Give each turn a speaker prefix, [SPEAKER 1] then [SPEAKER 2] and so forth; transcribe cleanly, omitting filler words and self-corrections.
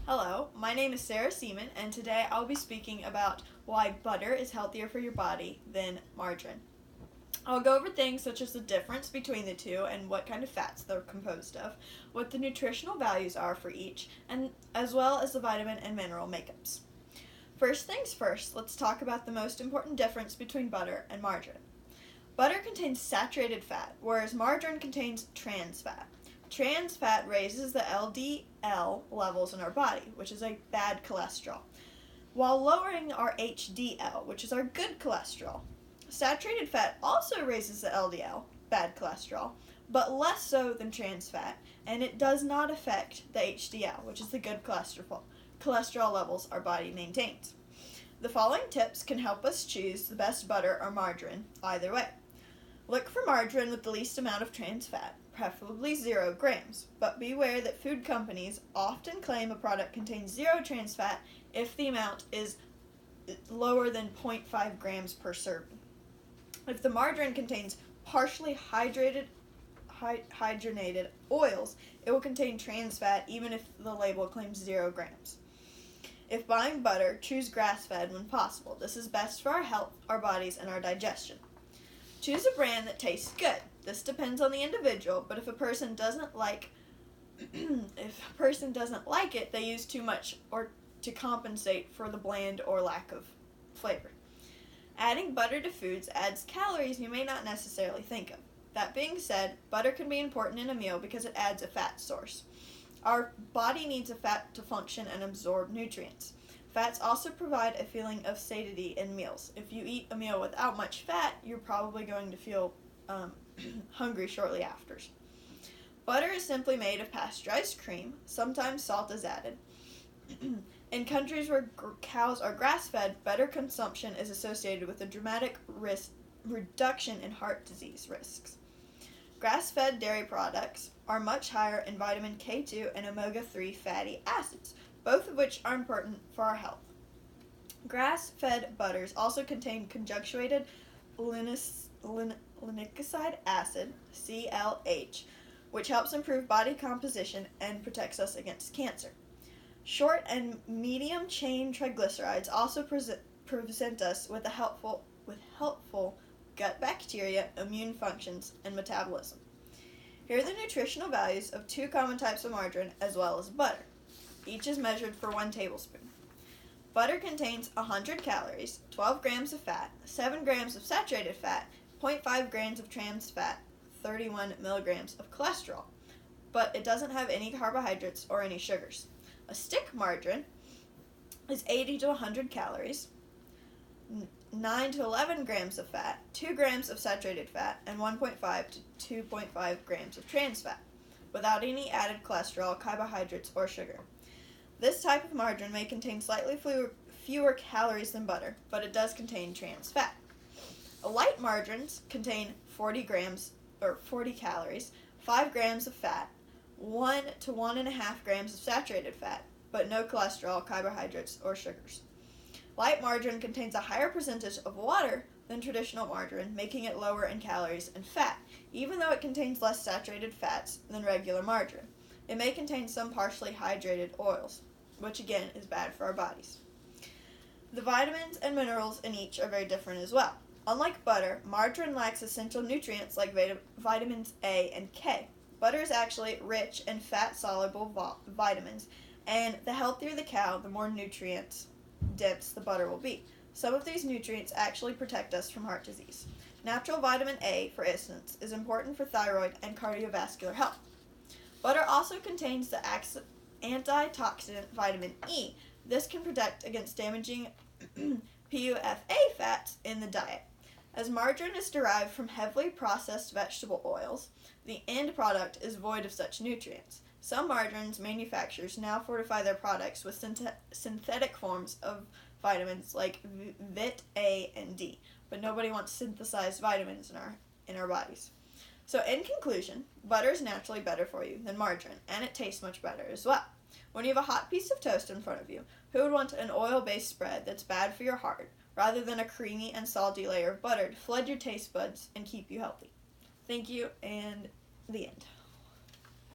[SPEAKER 1] Hello, my name is Sarah Seaman, and today I'll be speaking about why butter is healthier for your body than margarine. I'll go over things such as the difference between the two and what kind of fats they're composed of, what the nutritional values are for each, and as well as the vitamin and mineral makeups. First things first, let's talk about the most important difference between butter and margarine. Butter contains saturated fat, whereas margarine contains trans fat. Trans fat raises the LDL levels in our body, which is a bad cholesterol, while lowering our HDL, which is our good cholesterol. Saturated fat also raises the LDL, bad cholesterol, but less so than trans fat, and it does not affect the HDL, which is the good cholesterol levels our body maintains. The following tips can help us choose the best butter or margarine either way. Look for margarine with the least amount of trans fat, preferably 0 grams, but beware that food companies often claim a product contains 0 trans fat if the amount is lower than 0.5 grams per serving. If the margarine contains partially hydrogenated oils, it will contain trans fat even if the label claims 0 grams. If buying butter, choose grass-fed when possible. This is best for our health, our bodies, and our digestion. Choose a brand that tastes good. This depends on the individual, but if a person doesn't like it, they use too much or to compensate for the bland or lack of flavor. Adding butter to foods adds calories you may not necessarily think of. That being said, butter can be important in a meal because it adds a fat source. Our body needs a fat to function and absorb nutrients. Fats also provide a feeling of satiety in meals. If you eat a meal without much fat, you're probably going to feel hungry shortly after. Butter is simply made of pasteurized cream. Sometimes salt is added. In countries where cows are grass-fed, butter consumption is associated with a dramatic reduction in heart disease risks. Grass-fed dairy products are much higher in vitamin K2 and omega-3 fatty acids, both of which are important for our health. Grass-fed butters also contain conjugated linoleic acid, CLH, which helps improve body composition and protects us against cancer. Short and medium-chain triglycerides also present us with helpful gut bacteria, immune functions, and metabolism. Here are the nutritional values of 2 common types of margarine as well as butter. Each is measured for 1 tablespoon. Butter contains 100 calories, 12 grams of fat, 7 grams of saturated fat, 0.5 grams of trans fat, 31 milligrams of cholesterol, but it doesn't have any carbohydrates or any sugars. A stick margarine is 80 to 100 calories, 9 to 11 grams of fat, 2 grams of saturated fat, and 1.5 to 2.5 grams of trans fat, without any added cholesterol, carbohydrates, or sugar. This type of margarine may contain slightly fewer calories than butter, but it does contain trans fat. Light margarines contain 40 calories, 5 grams of fat, 1 to 1.5 grams of saturated fat, but no cholesterol, carbohydrates, or sugars. Light margarine contains a higher percentage of water than traditional margarine, making it lower in calories and fat, even though it contains less saturated fats than regular margarine. It may contain some partially hydrated oils, which again is bad for our bodies. The vitamins and minerals in each are very different as well. Unlike butter, margarine lacks essential nutrients like vitamins A and K. Butter is actually rich in fat-soluble vitamins, and the healthier the cow, the more nutrients dense the butter will be. Some of these nutrients actually protect us from heart disease. Natural vitamin A, for instance, is important for thyroid and cardiovascular health. Butter also contains the antioxidant vitamin E. This can protect against damaging PUFA fats in the diet. As margarine is derived from heavily processed vegetable oils, the end product is void of such nutrients. Some margarine manufacturers now fortify their products with synthetic forms of vitamins like Vit A and D, but nobody wants synthesized vitamins in our bodies. So in conclusion, butter is naturally better for you than margarine, and it tastes much better as well. When you have a hot piece of toast in front of you, who would want an oil-based spread that's bad for your heart, rather than a creamy and salty layer of butter to flood your taste buds and keep you healthy? Thank you, and the end.